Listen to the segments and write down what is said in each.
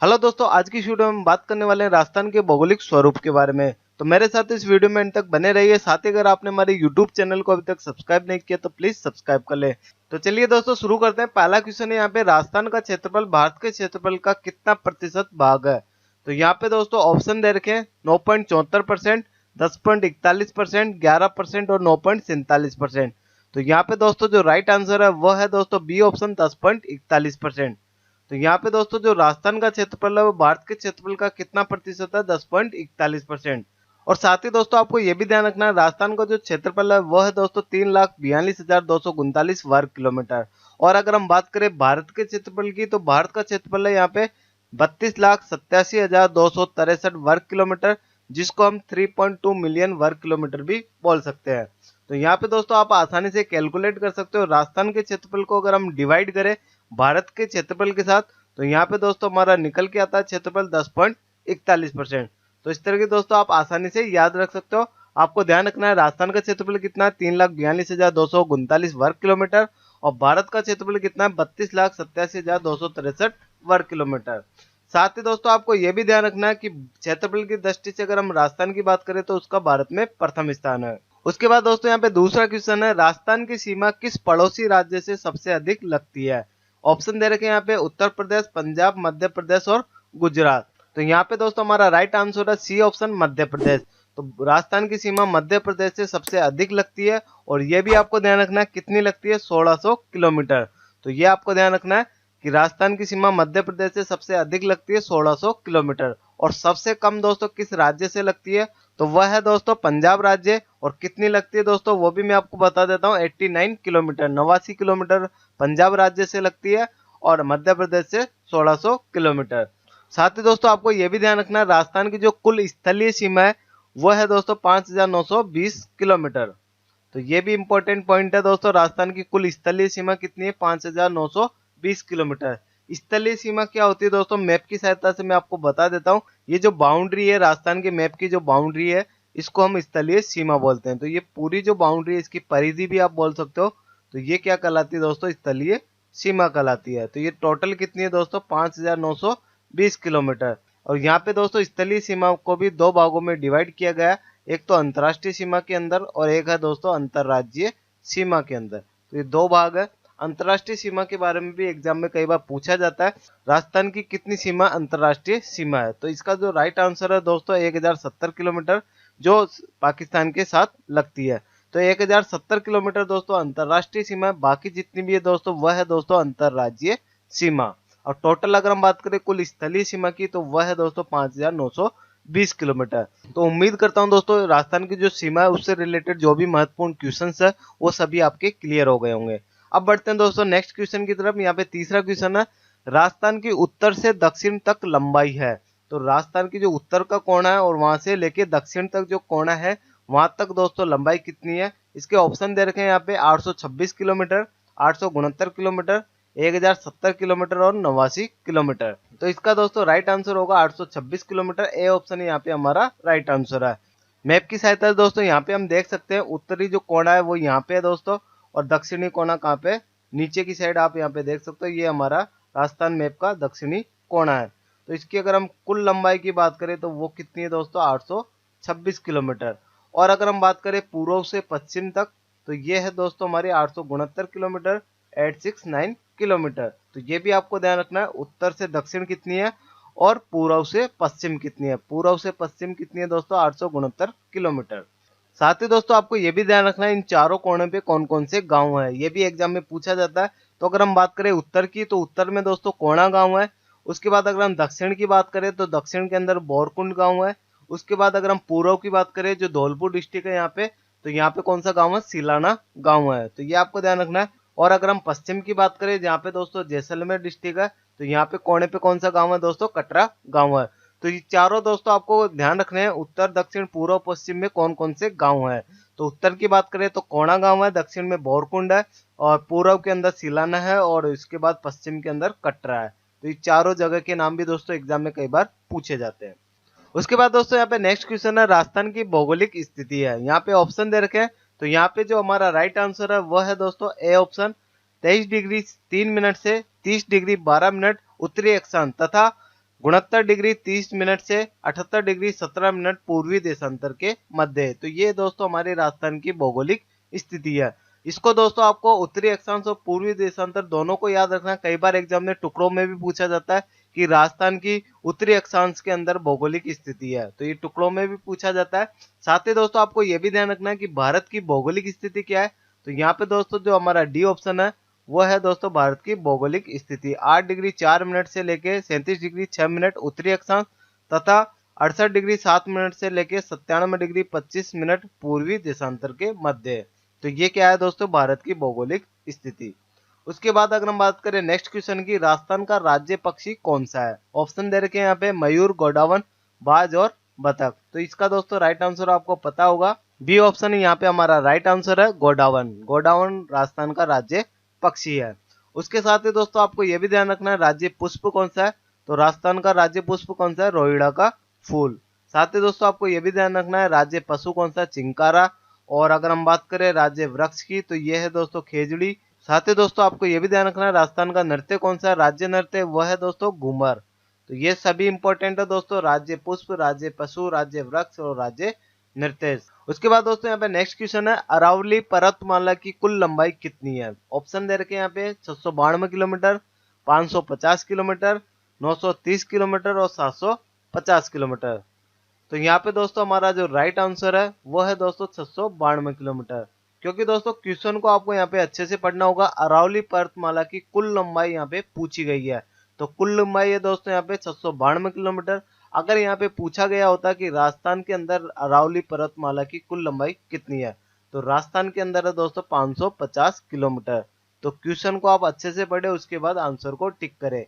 Hello दोस्तों, आज की इस वीडियो में हम बात करने वाले हैं राजस्थान के भौगोलिक स्वरूप के बारे में। तो मेरे साथ इस वीडियो में अंत तक बने रहिए। साथ ही अगर आपने हमारे यूट्यूब चैनल को अभी तक सब्सक्राइब नहीं किया तो प्लीज सब्सक्राइब कर ले। तो चलिए दोस्तों शुरू करते हैं। पहला क्वेश्चन है यहाँ पे, राजस्थान का क्षेत्रफल भारत के क्षेत्रफल का कितना प्रतिशत भाग है। तो यहाँ पे दोस्तों ऑप्शन दे रखे हैं 9.74%, 10.41%, 11% और 9.47%। तो यहाँ पे दोस्तों जो राइट आंसर है वो है दोस्तों बी ऑप्शन 10.41%। तो यहाँ पे दोस्तों जो राजस्थान का क्षेत्रफल है वो भारत के क्षेत्रफल का कितना प्रतिशत है, 10.41%। और साथ ही दोस्तों आपको ये भी ध्यान रखना है, राजस्थान का जो क्षेत्रफल है वो है दोस्तों 3,42,249 वर्ग किलोमीटर। और अगर हम बात करें भारत के क्षेत्रफल की, तो भारत का क्षेत्रफल है यहाँ पे 32,87,263 वर्ग किलोमीटर, जिसको हम 3.2 मिलियन वर्ग किलोमीटर भी बोल सकते हैं। तो यहाँ पे दोस्तों आप आसानी से कैलकुलेट कर सकते हो, राजस्थान के क्षेत्रफल को अगर हम डिवाइड करें भारत के क्षेत्रफल के साथ, तो यहाँ पे दोस्तों हमारा निकल के आता है क्षेत्रफल 10.41%। तो इस तरह के दोस्तों आप आसानी से याद रख सकते हो। आपको ध्यान रखना है राजस्थान का क्षेत्रफल कितना है, 3,42,239 वर्ग किलोमीटर, और भारत का क्षेत्रफल कितना है, 32,87,263 वर्ग किलोमीटर। साथ ही दोस्तों आपको यह भी ध्यान रखना है कि क्षेत्रफल की दृष्टि से अगर हम राजस्थान की बात करें तो उसका भारत में प्रथम स्थान है। उसके बाद दोस्तों यहाँ पे दूसरा क्वेश्चन है, राजस्थान की सीमा किस पड़ोसी राज्य से सबसे अधिक लगती है। ऑप्शन दे रखे हैं यहाँ पे उत्तर प्रदेश, पंजाब, मध्य प्रदेश और गुजरात। तो यहाँ पे दोस्तों हमारा राइट आंसर है सी ऑप्शन, मध्य प्रदेश। तो राजस्थान की सीमा मध्य प्रदेश से सबसे अधिक लगती है, और ये भी आपको ध्यान रखना है कितनी लगती है, 1600 किलोमीटर। तो ये आपको ध्यान रखना है कि राजस्थान की सीमा मध्य प्रदेश से सबसे अधिक लगती है 1600 किलोमीटर। और सबसे कम दोस्तों किस राज्य से लगती है, तो वह है दोस्तों पंजाब राज्य। और कितनी लगती है दोस्तों वो भी मैं आपको बता देता हूँ, 89 किलोमीटर, 89 किलोमीटर पंजाब राज्य से लगती है, और मध्य प्रदेश से 1600 किलोमीटर। साथ ही दोस्तों आपको यह भी ध्यान रखना है, राजस्थान की जो कुल स्थलीय सीमा है वो है दोस्तों 5,920 किलोमीटर। तो ये भी इंपॉर्टेंट पॉइंट है दोस्तों, राजस्थान की कुल स्थलीय सीमा कितनी है, 5,920 किलोमीटर। स्थलीय सीमा क्या होती है दोस्तों, मैप की सहायता से मैं आपको बता देता हूँ। ये जो बाउंड्री है राजस्थान के मैप की, जो बाउंड्री है इसको हम स्थलीय सीमा बोलते हैं। तो ये पूरी जो बाउंड्री है इसकी परिधि भी आप बोल सकते हो। तो ये क्या कहलाती है दोस्तों, स्थलीय सीमा कहलाती है। तो ये टोटल कितनी है दोस्तों, 5,920 किलोमीटर। और यहाँ पे दोस्तों स्थलीय सीमा को भी दो भागों में डिवाइड किया गया है, एक तो अंतर्राष्ट्रीय सीमा के अंदर और एक है दोस्तों अंतर्राज्यीय सीमा के अंदर। तो ये दो भाग है। अंतर्राष्ट्रीय सीमा के बारे में भी एग्जाम में कई बार पूछा जाता है, राजस्थान की कितनी सीमा अंतर्राष्ट्रीय सीमा है। तो इसका जो राइट आंसर है दोस्तों 1070 किलोमीटर, जो पाकिस्तान के साथ लगती है। तो 1070 किलोमीटर दोस्तों अंतर्राष्ट्रीय सीमा है, बाकी जितनी भी है दोस्तों वह है दोस्तों अंतर्राज्यीय सीमा। और टोटल अगर हम बात करें कुल स्थलीय सीमा की, तो वह है दोस्तों 5,920 किलोमीटर। तो उम्मीद करता हूं दोस्तों राजस्थान की जो सीमा है उससे रिलेटेड जो भी महत्वपूर्ण क्वेश्चंस है वो सभी आपके क्लियर हो गए होंगे। अब बढ़ते हैं दोस्तों नेक्स्ट क्वेश्चन की तरफ। यहाँ पे तीसरा क्वेश्चन है, राजस्थान की उत्तर से दक्षिण तक लंबाई है। तो राजस्थान की जो उत्तर का कोना है और वहां से लेके दक्षिण तक जो कोना है वहां तक दोस्तों लंबाई कितनी है। इसके ऑप्शन दे रखे हैं यहाँ पे 826 किलोमीटर, 869 किलोमीटर, 1070 किलोमीटर और 89 किलोमीटर। तो इसका दोस्तों राइट आंसर होगा 826 किलोमीटर। ए ऑप्शन यहाँ पे हमारा राइट आंसर है। मैप की सहायता से दोस्तों यहाँ पे हम देख सकते हैं उत्तरी जो कोना है वो यहाँ पे है दोस्तों, और दक्षिणी कोना कहाँ पे, नीचे की साइड आप यहाँ पे देख सकते हो। ये हमारा राजस्थान मैप का दक्षिणी कोना है। तो इसकी अगर हम कुल लंबाई की बात करें तो वो कितनी है दोस्तों, 826 किलोमीटर। और अगर हम बात करें पूर्व से पश्चिम तक, तो ये है दोस्तों हमारी 869 किलोमीटर, 869 किलोमीटर। तो ये भी आपको ध्यान रखना है, उत्तर से दक्षिण कितनी है और पूर्व से पश्चिम कितनी है। पूर्व से पश्चिम कितनी है दोस्तों, 869 किलोमीटर। साथ ही दोस्तों आपको ये भी ध्यान रखना है इन चारों कोने पे कौन कौन से गांव है, ये भी एग्जाम में पूछा जाता है। तो अगर हम बात करें उत्तर की, तो उत्तर में दोस्तों कोणा गांव है। उसके बाद अगर हम दक्षिण की बात करें तो दक्षिण के अंदर बोरकुंड गांव है। उसके बाद अगर हम पूर्व की बात करें जो धौलपुर डिस्ट्रिक्ट है यहाँ पे, तो यहाँ पे कौन सा गांव है, सिलाना गांव है। तो ये आपको ध्यान रखना है। और अगर हम पश्चिम की बात करें जहाँ पे दोस्तों जैसलमेर डिस्ट्रिक्ट है, तो यहाँ पे कोने पे कौन सा गांव है दोस्तों, कटरा गांव है। तो ये चारों दोस्तों आपको ध्यान रखने हैं, उत्तर दक्षिण पूर्व पश्चिम में कौन कौन से गांव है। तो उत्तर की बात करें तो कोणा गांव है, दक्षिण में बोरकुंड है, और पूर्व के अंदर सिलाना है, और इसके बाद पश्चिम के अंदर कटरा है। तो ये चारों जगह के नाम भी दोस्तों एग्जाम में कई बार पूछे जाते हैं। उसके बाद दोस्तों यहाँ पे नेक्स्ट क्वेश्चन है, राजस्थान की भौगोलिक स्थिति है। यहाँ पे ऑप्शन दे रखे हैं। तो यहाँ पे जो हमारा राइट आंसर है वह है दोस्तों ए ऑप्शन, 23 डिग्री 3 मिनट से 30 डिग्री 12 मिनट उत्तरी अक्षांश तथा 69 डिग्री 30 मिनट से 78 डिग्री 17 मिनट पूर्वी देशांतर के मध्य है। तो ये दोस्तों हमारे राजस्थान की भौगोलिक स्थिति है। इसको दोस्तों आपको उत्तरी अक्षांश और पूर्वी देशांतर दोनों को याद रखना। कई बार एग्जाम में टुकड़ों में भी पूछा जाता है कि राजस्थान की उत्तरी अक्षांश के अंदर भौगोलिक स्थिति है, तो ये टुकड़ों में भी पूछा जाता है। साथ ही दोस्तों आपको ये भी ध्यान रखना है कि भारत की भौगोलिक स्थिति क्या है। तो यहाँ पे दोस्तों जो हमारा डी ऑप्शन है वो है दोस्तों भारत की भौगोलिक स्थिति। 8 डिग्री 4 मिनट से लेके 37 डिग्री 6 मिनट उत्तरी अक्षांश तथा 68 डिग्री 7 मिनट से लेके 97 डिग्री 25 मिनट पूर्वी देशांतर के मध्य है। तो ये क्या है दोस्तों भारत की भौगोलिक स्थिति। उसके बाद अगर हम बात करें नेक्स्ट क्वेश्चन की, राजस्थान का राज्य पक्षी कौन सा है। ऑप्शन दे रखे हैं यहाँ पे मयूर, गोडावन, बाज और बतख। तो इसका दोस्तों राइट आंसर आपको पता होगा, बी ऑप्शन यहाँ पे हमारा राइट आंसर है गोडावन। गोडावन राजस्थान का राज्य पक्षी है। उसके साथ ही दोस्तों आपको यह भी ध्यान रखना है राज्य पुष्प कौन सा है। तो राजस्थान का राज्य पुष्प कौन सा है, रोहिड़ा का फूल। साथ ही दोस्तों आपको यह भी ध्यान रखना है राज्य पशु कौन सा है, चिंकारा। और अगर हम बात करें राज्य वृक्ष की तो यह है दोस्तों खेजड़ी। साथ ही दोस्तों आपको यह भी ध्यान रखना है राजस्थान का नृत्य कौन सा है, राज्य नृत्य वह है दोस्तों घूमर। तो ये सभी इंपॉर्टेंट है दोस्तों, राज्य पुष्प, राज्य पशु, राज्य वृक्ष और राज्य नृत्य। उसके बाद दोस्तों यहाँ पे नेक्स्ट क्वेश्चन है अरावली पर्वतमाला की कुल लंबाई कितनी है। ऑप्शन दे रखे हैं यहाँ पे 692 किलोमीटर, 550 किलोमीटर, 930 किलोमीटर और 750 किलोमीटर। तो यहाँ पे दोस्तों हमारा जो राइट आंसर है वो है दोस्तों 692 किलोमीटर। क्योंकि दोस्तों क्वेश्चन को आपको यहाँ पे अच्छे से पढ़ना होगा। अरावली पर्वतमाला की कुल लंबाई यहाँ पे पूछी गई है। तो कुल लंबाई है दोस्तों यहाँ पे 692 किलोमीटर। अगर यहाँ पे पूछा गया होता कि राजस्थान के अंदर अरावली पर्वतमाला की कुल लंबाई कितनी है, तो राजस्थान के अंदर है दोस्तों 550 किलोमीटर। तो क्वेश्चन को आप अच्छे से पढ़े, उसके बाद आंसर को टिक करें।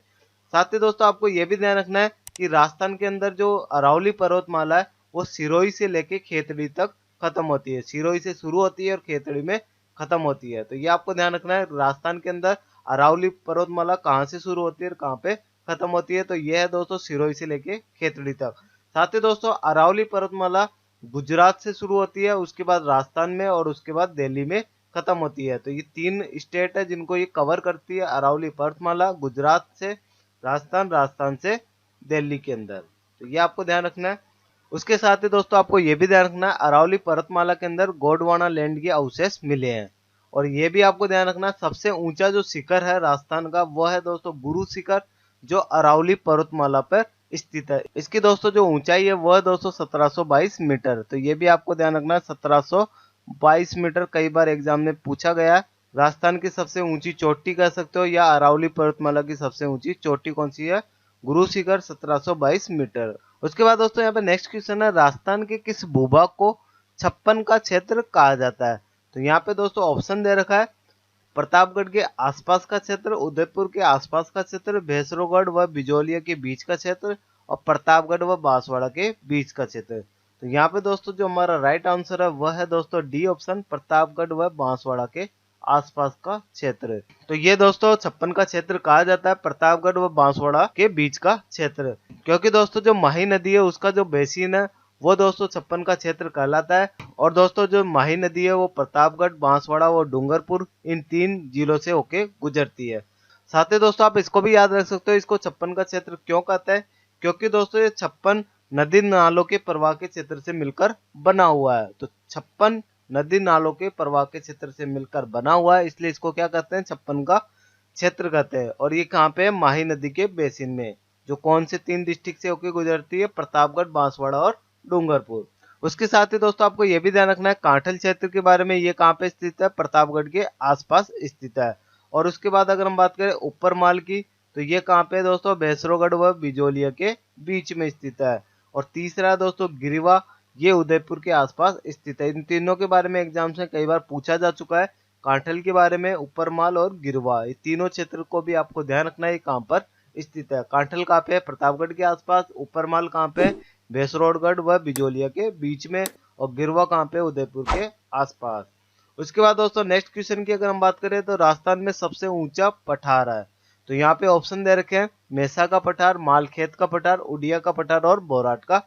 साथ ही दोस्तों आपको यह भी ध्यान रखना है कि राजस्थान के अंदर जो अरावली पर्वतमाला है वो सिरोही से लेके खेतड़ी तक खत्म होती है। सिरोही से शुरू होती है और खेतड़ी में खत्म होती है। तो ये आपको ध्यान रखना है राजस्थान के अंदर अरावली पर्वतमाला कहाँ से शुरू होती है और कहाँ पे खत्म होती है। तो यह है दोस्तों सिरोही से लेके खेतड़ी तक। साथ ही दोस्तों अरावली पर्वतमाला गुजरात से शुरू होती है, उसके बाद राजस्थान में और उसके बाद दिल्ली में खत्म होती है। तो ये 3 स्टेट है जिनको ये कवर करती है अरावली पर्वतमाला, गुजरात से राजस्थान, राजस्थान से दिल्ली के अंदर। तो ये आपको ध्यान रखना है। उसके साथ ही दोस्तों आपको ये भी ध्यान रखना है अरावली पर्वतमाला के अंदर गोंडवाना लैंड के अवशेष मिले हैं। और ये भी आपको ध्यान रखना है सबसे ऊंचा जो शिखर है राजस्थान का वो है दोस्तों गुरु शिखर, जो अरावली पर्वतमाला पर स्थित है। इसकी दोस्तों जो ऊंचाई है वह दोस्तों 1722 मीटर। तो ये भी आपको ध्यान रखना है 1722 मीटर कई बार एग्जाम में पूछा गया है। राजस्थान की सबसे ऊंची चोटी कह सकते हो या अरावली पर्वतमाला की सबसे ऊंची चोटी कौन सी है, गुरु शिखर 1722 मीटर। उसके बाद दोस्तों यहाँ पे नेक्स्ट क्वेश्चन है राजस्थान के किस भूभाग को 56 का क्षेत्र कहा जाता है। तो यहाँ पे दोस्तों ऑप्शन दे रखा है प्रतापगढ़ के आसपास का क्षेत्र, उदयपुर के आसपास का क्षेत्र, भैंसरोगढ़ व बिजोलिया के बीच का क्षेत्र और प्रतापगढ़ व बांसवाड़ा के बीच का क्षेत्र। तो यहाँ पे दोस्तों जो हमारा राइट आंसर है वह है दोस्तों डी ऑप्शन, प्रतापगढ़ व बांसवाड़ा के आसपास का क्षेत्र। तो ये दोस्तों 56 का क्षेत्र कहा जाता है प्रतापगढ़ व बांसवाड़ा के बीच का क्षेत्र, क्योंकि दोस्तों जो माही नदी है उसका जो बेसिन है वो दोस्तों 56 का क्षेत्र कहलाता है। और दोस्तों जो माही नदी है वो प्रतापगढ़, बांसवाड़ा और डूंगरपुर इन 3 जिलों से होके गुजरती है। साथ ही दोस्तों आप इसको भी याद रख सकते हो इसको 56 का क्षेत्र क्यों कहते हैं, क्योंकि दोस्तों ये 56 नदी नालों के प्रवाह के क्षेत्र से मिलकर बना हुआ है। तो 56 नदी नालों के प्रवाह के क्षेत्र से मिलकर बना हुआ है, इसलिए इसको क्या कहते हैं 56 का क्षेत्र कहते हैं। और ये कहाँ पे है, माही नदी के बेसिन में, जो कौन से 3 डिस्ट्रिक्ट से होकर गुजरती है, प्रतापगढ़, बांसवाड़ा और डूंगरपुर। उसके साथ ही दोस्तों आपको यह भी ध्यान रखना है कांठल क्षेत्र के बारे में, ये कहाँ पे स्थित है, प्रतापगढ़ के आसपास स्थित है। और उसके बाद अगर हम बात करें ऊपरमाल की तो ये कहाँ पे है दोस्तों, भैंसरोगढ़ व बिजोलिया के बीच में स्थित है। और तीसरा है दोस्तों गिरिवा, ये उदयपुर के आसपास स्थित है। इन तीनों के बारे में एग्जाम्स में कई बार पूछा जा चुका है, कांठल के बारे में, ऊपरमाल और गिरवा, ये तीनों क्षेत्र को भी आपको ध्यान रखना है कहाँ पर स्थित है। कांठल कहाँ पे है, प्रतापगढ़ के आसपास, ऊपरमाल कहाँ पे, भैंसरोगढ़ व बिजोलिया के बीच में, और गिरवा कहाँ पे, उदयपुर के आसपास। उसके बाद दोस्तों नेक्स्ट क्वेश्चन की अगर हम बात करें तो राजस्थान में सबसे ऊंचा पठार है। तो यहाँ पे ऑप्शन दे रखे हैं मेसा का पठार, मालखेत का पठार, उड़िया का पठार और बोराट का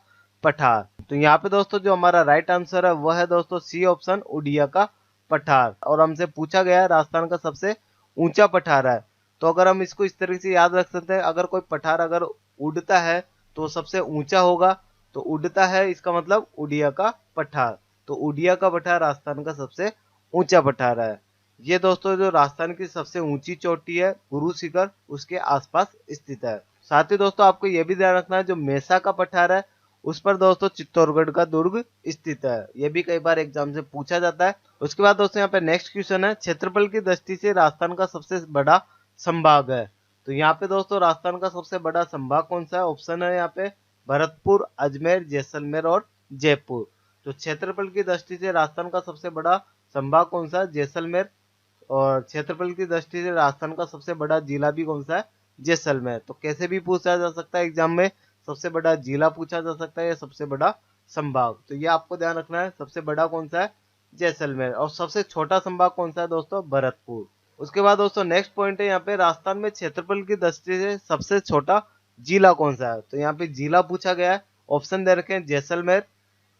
पठार। तो यहाँ पे दोस्तों जो हमारा राइट आंसर है वह है दोस्तों सी ऑप्शन, उड़िया का पठार। और हमसे पूछा गया है राजस्थान का सबसे ऊंचा पठार है। तो अगर हम इसको इस तरीके से याद रख सकते हैं, अगर कोई पठार अगर उड़ता है तो सबसे ऊंचा होगा, तो उड़ता है इसका मतलब उड़िया का पठार। तो उड़िया का पठार राजस्थान का सबसे ऊंचा पठार है। ये दोस्तों जो राजस्थान की सबसे ऊंची चोटी है गुरु शिखर, उसके आसपास स्थित है। साथ ही दोस्तों आपको यह भी ध्यान रखना है जो मेसा का पठार है उस पर दोस्तों चित्तौड़गढ़ का दुर्ग स्थित है। यह भी कई बार एग्जाम से पूछा जाता है। उसके बाद दोस्तों यहाँ पे नेक्स्ट क्वेश्चन है, क्षेत्रफल की दृष्टि से राजस्थान का सबसे बड़ा संभाग है। तो यहाँ पे दोस्तों राजस्थान का सबसे बड़ा संभाग कौन सा है? ऑप्शन है यहाँ पे भरतपुर, अजमेर, जैसलमेर और जयपुर। तो क्षेत्रफल की दृष्टि से राजस्थान का सबसे बड़ा संभाग कौन सा है? जैसलमेर। और क्षेत्रफल की दृष्टि से राजस्थान का सबसे बड़ा जिला भी कौन सा है? जैसलमेर। तो कैसे भी पूछा जा सकता है एग्जाम में, सबसे बड़ा जिला पूछा जा सकता है या सबसे बड़ा संभाग। तो ये आपको ध्यान रखना है, सबसे बड़ा कौन सा है? जैसलमेर। और सबसे छोटा संभाग कौन सा है दोस्तों? भरतपुर। उसके बाद दोस्तों नेक्स्ट पॉइंट है यहाँ पे, राजस्थान में क्षेत्रफल की दृष्टि से सबसे छोटा जिला कौन सा है? तो यहाँ पे जिला पूछा गया है, ऑप्शन दे रखे हैं जैसलमेर,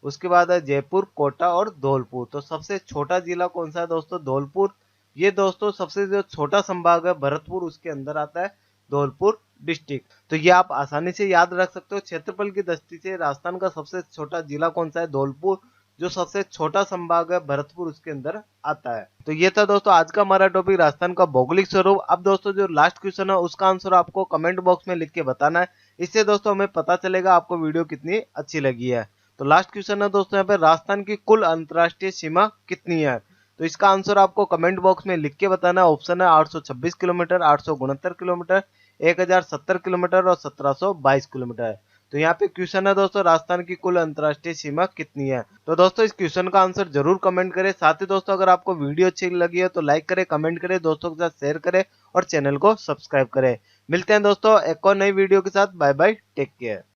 उसके बाद है जयपुर, कोटा और धौलपुर। तो सबसे छोटा जिला कौन सा है दोस्तों? धौलपुर। ये दोस्तों सबसे जो छोटा संभाग है भरतपुर, उसके अंदर आता है धौलपुर डिस्ट्रिक्ट। तो ये आप आसानी से याद रख सकते हो, क्षेत्रफल की दृष्टि से राजस्थान का सबसे छोटा जिला कौन सा है? धौलपुर। जो सबसे छोटा संभाग है भरतपुर, उसके अंदर आता है। तो ये था दोस्तों आज का हमारा टॉपिक राजस्थान का भौगोलिक स्वरूप। अब दोस्तों जो लास्ट क्वेश्चन है उसका आंसर आपको कमेंट बॉक्स में लिख के बताना है, इससे दोस्तों हमें पता चलेगा आपको वीडियो कितनी अच्छी लगी है। तो लास्ट क्वेश्चन है दोस्तों यहाँ पे, राजस्थान की कुल अंतर्राष्ट्रीय सीमा कितनी है? तो इसका आंसर आपको कमेंट बॉक्स में लिख के बताना है। ऑप्शन है 826 किलोमीटर, 869 किलोमीटर, 1070 किलोमीटर और 1722 किलोमीटर। तो यहाँ पे क्वेश्चन है दोस्तों, राजस्थान की कुल अंतर्राष्ट्रीय सीमा कितनी है? तो दोस्तों इस क्वेश्चन का आंसर जरूर कमेंट करें। साथ ही दोस्तों अगर आपको वीडियो अच्छी लगी है तो लाइक करें, कमेंट करें, दोस्तों के साथ शेयर करें और चैनल को सब्सक्राइब करें। मिलते हैं दोस्तों एक और नई वीडियो के साथ। Bye bye, take care.